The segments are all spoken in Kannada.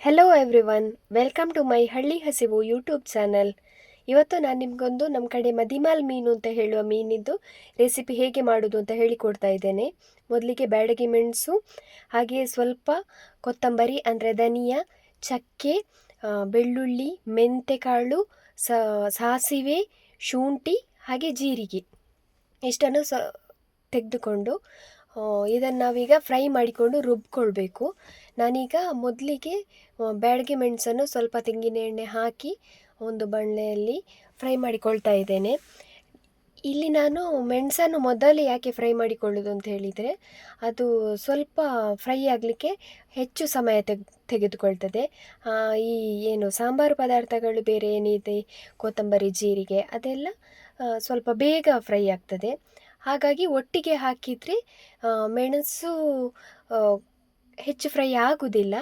Hello everyone, welcome to my Halli Hasivu YouTube channel. ಇವತ್ತು ನಾನು ನಿಮಗೊಂದು ನಮ್ಮ ಕಡೆ ಮದಿಮಾಲ್ ಮೀನು ಅಂತ ಹೇಳುವ ಮೀನಿದ್ದು ರೆಸಿಪಿ ಹೇಗೆ ಮಾಡೋದು ಅಂತ ಹೇಳಿಕೊಡ್ತಾ ಇದ್ದೇನೆ. ಮೊದಲಿಗೆ ಬ್ಯಾಡಗಿ ಮೆಣಸು, ಹಾಗೆ ಸ್ವಲ್ಪ ಕೊತ್ತಂಬರಿ ಅಂದರೆ ಧನಿಯಾ, ಚಕ್ಕೆ, ಬೆಳ್ಳುಳ್ಳಿ, ಮೆಂತೆಕಾಳು, ಸಾಸಿವೆ, ಶುಂಠಿ ಹಾಗೆ ಜೀರಿಗೆ ಇಷ್ಟನ್ನು ತೆಗೆದುಕೊಂಡು ಇದನ್ನು ನಾವೀಗ ಫ್ರೈ ಮಾಡಿಕೊಂಡು ರುಬ್ಕೊಳ್ಬೇಕು. ನಾನೀಗ ಮೊದಲಿಗೆ ಬ್ಯಾಡಗಿ ಮೆಣಸನ್ನು ಸ್ವಲ್ಪ ತೆಂಗಿನ ಎಣ್ಣೆ ಹಾಕಿ ಒಂದು ಬಾಣಲೆಯಲ್ಲಿ ಫ್ರೈ ಮಾಡಿಕೊಳ್ತಾ ಇದ್ದೇನೆ. ಇಲ್ಲಿ ನಾನು ಮೆಣಸನ್ನು ಮೊದಲೇ ಯಾಕೆ ಫ್ರೈ ಮಾಡಿಕೊಳ್ಳೋದು ಅಂತ ಹೇಳಿದರೆ, ಅದು ಸ್ವಲ್ಪ ಫ್ರೈ ಆಗಲಿಕ್ಕೆ ಹೆಚ್ಚು ಸಮಯ ತೆಗೆದುಕೊಳ್ತದೆ. ಈ ಏನು ಸಾಂಬಾರು ಪದಾರ್ಥಗಳು ಬೇರೆ ಏನಿದೆ, ಕೊತ್ತಂಬರಿ, ಜೀರಿಗೆ ಅದೆಲ್ಲ ಸ್ವಲ್ಪ ಬೇಗ ಫ್ರೈ ಆಗ್ತದೆ. ಹಾಗಾಗಿ ಒಟ್ಟಿಗೆ ಹಾಕಿದರೆ ಮೆಣಸು ಹೆಚ್ಚು ಫ್ರೈ ಆಗುವುದಿಲ್ಲ.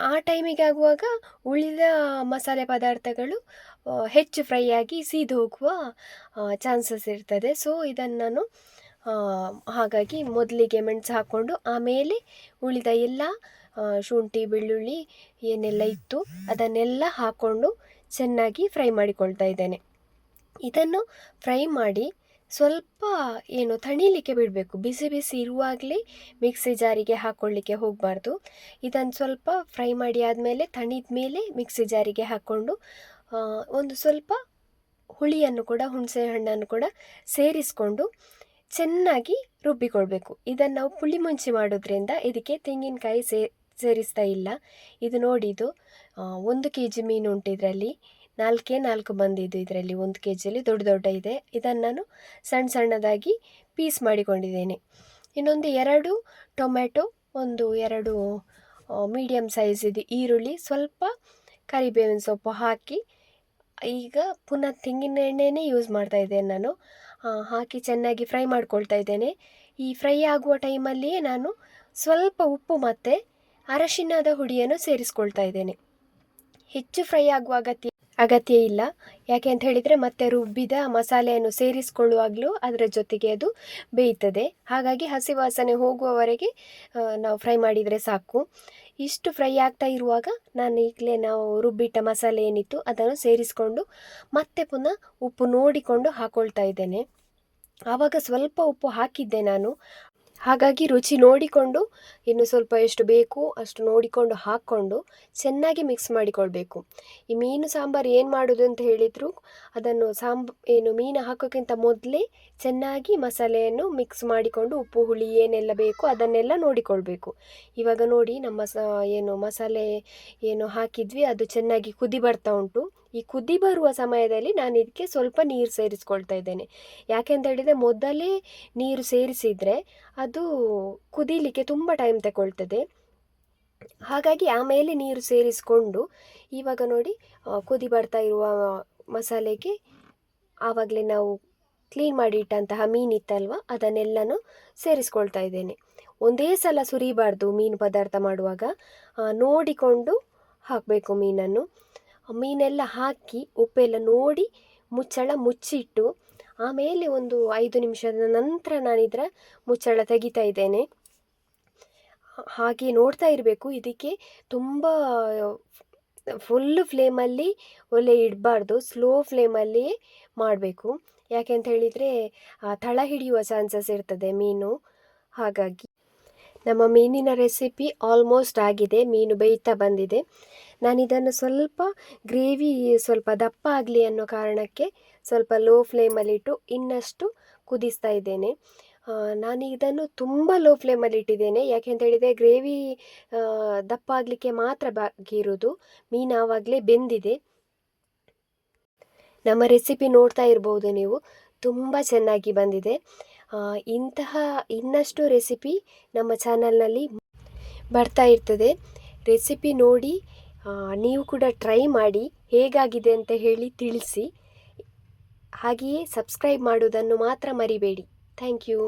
ಆ ಟೈಮಿಗೆ ಆಗುವಾಗ ಉಳಿದ ಮಸಾಲೆ ಪದಾರ್ಥಗಳು ಹೆಚ್ಚು ಫ್ರೈ ಆಗಿ ಸೀದು ಹೋಗುವ ಚಾನ್ಸಸ್ ಇರ್ತದೆ. ಸೊ ಇದನ್ನು ನಾನು ಹಾಗಾಗಿ ಮೊದಲಿಗೆ ಮೆಣಸು ಹಾಕ್ಕೊಂಡು ಆಮೇಲೆ ಉಳಿದ ಎಲ್ಲ ಶುಂಠಿ, ಬೆಳ್ಳುಳ್ಳಿ ಏನೆಲ್ಲ ಇತ್ತು ಅದನ್ನೆಲ್ಲ ಹಾಕ್ಕೊಂಡು ಚೆನ್ನಾಗಿ ಫ್ರೈ ಮಾಡಿಕೊಳ್ತಾ ಇದ್ದೇನೆ. ಇದನ್ನು ಫ್ರೈ ಮಾಡಿ ಸ್ವಲ್ಪ ತಣಿಲಿಕ್ಕೆ ಬಿಡಬೇಕು. ಬಿಸಿ ಬಿಸಿ ಇರುವಾಗಲೇ ಮಿಕ್ಸಿ ಜಾರಿಗೆ ಹಾಕ್ಕೊಳ್ಳಿಕ್ಕೆ ಹೋಗಬಾರ್ದು. ಇದನ್ನು ಸ್ವಲ್ಪ ಫ್ರೈ ಮಾಡಿ ಆದಮೇಲೆ ತಣಿದ ಮೇಲೆ ಮಿಕ್ಸಿ ಜಾರಿಗೆ ಹಾಕ್ಕೊಂಡು ಒಂದು ಸ್ವಲ್ಪ ಹುಳಿಯನ್ನು ಕೂಡ, ಹುಣಸೆ ಹಣ್ಣನ್ನು ಕೂಡ ಸೇರಿಸ್ಕೊಂಡು ಚೆನ್ನಾಗಿ ರುಬ್ಬಿಕೊಳ್ಬೇಕು. ಇದನ್ನು ನಾವು ಪುಳಿ ಮುಂಚಿ ಮಾಡೋದ್ರಿಂದ ಇದಕ್ಕೆ ತೆಂಗಿನಕಾಯಿ ಸೇರಿಸ್ತಾ ಇಲ್ಲ. ಇದು ನೋಡಿ, ಇದು 1 kg ಮೀನು ಉಂಟು. ಇದರಲ್ಲಿ 4 ಬಂದಿದ್ದು. ಇದರಲ್ಲಿ 1 kgಯಲ್ಲಿ ದೊಡ್ಡ ಇದೆ. ಇದನ್ನು ನಾನು ಸಣ್ಣ ಸಣ್ಣದಾಗಿ ಪೀಸ್ ಮಾಡಿಕೊಂಡಿದ್ದೇನೆ. ಇನ್ನೊಂದು 2 ಟೊಮೆಟೊ, 2 ಮೀಡಿಯಮ್ ಸೈಜ್ ಇದು ಈರುಳ್ಳಿ, ಸ್ವಲ್ಪ ಕರಿಬೇವಿನ ಸೊಪ್ಪು ಹಾಕಿ ಈಗ ಪುನಃ ತೆಂಗಿನ ಎಣ್ಣೆನೇ ಯೂಸ್ ಮಾಡ್ತಾ ಇದ್ದೇನೆ ನಾನು. ಹಾಕಿ ಚೆನ್ನಾಗಿ ಫ್ರೈ ಮಾಡ್ಕೊಳ್ತಾ ಇದ್ದೇನೆ. ಈ ಫ್ರೈ ಆಗುವ ಟೈಮಲ್ಲಿಯೇ ನಾನು ಸ್ವಲ್ಪ ಉಪ್ಪು ಮತ್ತು ಅರಶಿಣದ ಹುಡಿಯನ್ನು ಸೇರಿಸ್ಕೊಳ್ತಾ ಇದ್ದೇನೆ. ಹೆಚ್ಚು ಫ್ರೈ ಆಗುವ ಅಗತ್ಯ ಇಲ್ಲ. ಯಾಕೆ ಅಂತ ಹೇಳಿದರೆ ಮತ್ತೆ ರುಬ್ಬಿದ ಮಸಾಲೆಯನ್ನು ಸೇರಿಸ್ಕೊಳ್ಳುವಾಗಲೂ ಅದರ ಜೊತೆಗೆ ಅದು ಬೇಯ್ತದೆ. ಹಾಗಾಗಿ ಹಸಿ ವಾಸನೆ ಹೋಗುವವರೆಗೆ ನಾವು ಫ್ರೈ ಮಾಡಿದರೆ ಸಾಕು. ಇಷ್ಟು ಫ್ರೈ ಆಗ್ತಾ ಇರುವಾಗ ನಾನು ಈಗಲೇ ನಾವು ರುಬ್ಬಿಟ್ಟ ಮಸಾಲೆ ಏನಿತ್ತು ಅದನ್ನು ಸೇರಿಸ್ಕೊಂಡು ಮತ್ತೆ ಪುನಃ ಉಪ್ಪು ನೋಡಿಕೊಂಡು ಹಾಕ್ಕೊಳ್ತಾ ಇದ್ದೇನೆ. ಆವಾಗ ಸ್ವಲ್ಪ ಉಪ್ಪು ಹಾಕಿದ್ದೆ ನಾನು. ಹಾಗಾಗಿ ರುಚಿ ನೋಡಿಕೊಂಡು ಇನ್ನು ಸ್ವಲ್ಪ ಎಷ್ಟು ಬೇಕು ಅಷ್ಟು ನೋಡಿಕೊಂಡು ಹಾಕ್ಕೊಂಡು ಚೆನ್ನಾಗಿ ಮಿಕ್ಸ್ ಮಾಡಿಕೊಳ್ಬೇಕು. ಈ ಮೀನು ಸಾಂಬಾರು ಏನು ಮಾಡೋದು ಅಂತ ಹೇಳಿದರು, ಅದನ್ನು ಮೀನು ಹಾಕೋಕ್ಕಿಂತ ಮೊದಲೇ ಚೆನ್ನಾಗಿ ಮಸಾಲೆಯನ್ನು ಮಿಕ್ಸ್ ಮಾಡಿಕೊಂಡು ಉಪ್ಪು ಹುಳಿ ಏನೆಲ್ಲ ಬೇಕು ಅದನ್ನೆಲ್ಲ ನೋಡಿಕೊಳ್ಬೇಕು. ಇವಾಗ ನೋಡಿ, ನಮ್ಮ ಮಸಾಲೆ ಹಾಕಿದ್ವಿ ಅದು ಚೆನ್ನಾಗಿ ಕುದಿ ಬರ್ತಾ ಉಂಟು. ಈ ಕುದಿ ಬರುವ ಸಮಯದಲ್ಲಿ ನಾನು ಇದಕ್ಕೆ ಸ್ವಲ್ಪ ನೀರು ಸೇರಿಸ್ಕೊಳ್ತಾ ಇದ್ದೇನೆ. ಯಾಕೆಂತ ಹೇಳಿದರೆ ಮೊದಲೇ ನೀರು ಸೇರಿಸಿದರೆ ಅದು ಕುದೀಲಿಕ್ಕೆ ತುಂಬ ಟೈಮ್ ತಗೊಳ್ತದೆ. ಹಾಗಾಗಿ ಆಮೇಲೆ ನೀರು ಸೇರಿಸ್ಕೊಂಡು ಇವಾಗ ನೋಡಿ, ಕುದಿ ಬರ್ತಾ ಇರುವ ಮಸಾಲೆಗೆ ಆವಾಗಲೇ ನಾವು ಕ್ಲೀನ್ ಮಾಡಿ ಇಟ್ಟಂತಹ ಮೀನಿತ್ತಲ್ವ ಅದನ್ನೆಲ್ಲನೂ ಸೇರಿಸ್ಕೊಳ್ತಾ ಇದ್ದೇನೆ. ಒಂದೇ ಸಲ ಸುರಿಬಾರ್ದು ಮೀನು ಪದಾರ್ಥ ಮಾಡುವಾಗ, ನೋಡಿಕೊಂಡು ಹಾಕಬೇಕು ಮೀನನ್ನು. ಮೀನೆಲ್ಲ ಹಾಕಿ ಉಪ್ಪೆಲ್ಲ ನೋಡಿ ಮುಚ್ಚಳ ಮುಚ್ಚಿಟ್ಟು ಆಮೇಲೆ ಒಂದು 5 ನಿಮಿಷದ ನಂತರ ನಾನಿದರ ಮುಚ್ಚಳ ತೆಗಿತಾ ಇದ್ದೇನೆ. ಹಾಗೆ ನೋಡ್ತಾ ಇರಬೇಕು. ಇದಕ್ಕೆ ತುಂಬ ಫುಲ್ ಫ್ಲೇಮಲ್ಲಿ ಒಲೆ ಇಡಬಾರ್ದು, ಸ್ಲೋ ಫ್ಲೇಮಲ್ಲಿ ಮಾಡಬೇಕು. ಯಾಕೆಂತ ಹೇಳಿದರೆ ತಳ ಹಿಡಿಯುವ ಚಾನ್ಸಸ್ ಇರ್ತದೆ ಮೀನು. ಹಾಗಾಗಿ ನಮ್ಮ ಮೀನಿನ ರೆಸಿಪಿ ಆಲ್ಮೋಸ್ಟ್ ಆಗಿದೆ, ಮೀನು ಬೇಯ್ತಾ ಬಂದಿದೆ. ನಾನಿದನ್ನು ಸ್ವಲ್ಪ ಗ್ರೇವಿ ಸ್ವಲ್ಪ ದಪ್ಪ ಆಗಲಿ ಅನ್ನೋ ಕಾರಣಕ್ಕೆ ಸ್ವಲ್ಪ ಲೋ ಫ್ಲೇಮಲ್ಲಿಟ್ಟು ಇನ್ನಷ್ಟು ಕುದಿಸ್ತಾ ಇದ್ದೇನೆ. ನಾನು ಇದನ್ನು ತುಂಬ ಲೋ ಫ್ಲೇಮಲ್ಲಿ ಇಟ್ಟಿದ್ದೇನೆ. ಯಾಕೆಂತ ಹೇಳಿದರೆ ಗ್ರೇವಿ ದಪ್ಪ ಆಗಲಿಕ್ಕೆ ಮಾತ್ರ ಬಾಕಿ ಇರೋದು, ಮೀನು ಆವಾಗಲೇ ಬೆಂದಿದೆ. ನಮ್ಮ ರೆಸಿಪಿ ನೋಡ್ತಾ ಇರ್ಬೋದು ನೀವು, ತುಂಬ ಚೆನ್ನಾಗಿ ಬಂದಿದೆ. ಇಂತಹ ಇನ್ನಷ್ಟು ರೆಸಿಪಿ ನಮ್ಮ ಚಾನಲ್ನಲ್ಲಿ ಬರ್ತಾ ಇರ್ತದೆ. ರೆಸಿಪಿ ನೋಡಿ ನೀವು ಕೂಡ ಟ್ರೈ ಮಾಡಿ ಹೇಗಾಗಿದೆ ಅಂತ ಹೇಳಿ ತಿಳಿಸಿ. ಹಾಗೆಯೇ ಸಬ್ಸ್ಕ್ರೈಬ್ ಮಾಡೋದನ್ನು ಮಾತ್ರ ಮರಿಬೇಡಿ. Thank you.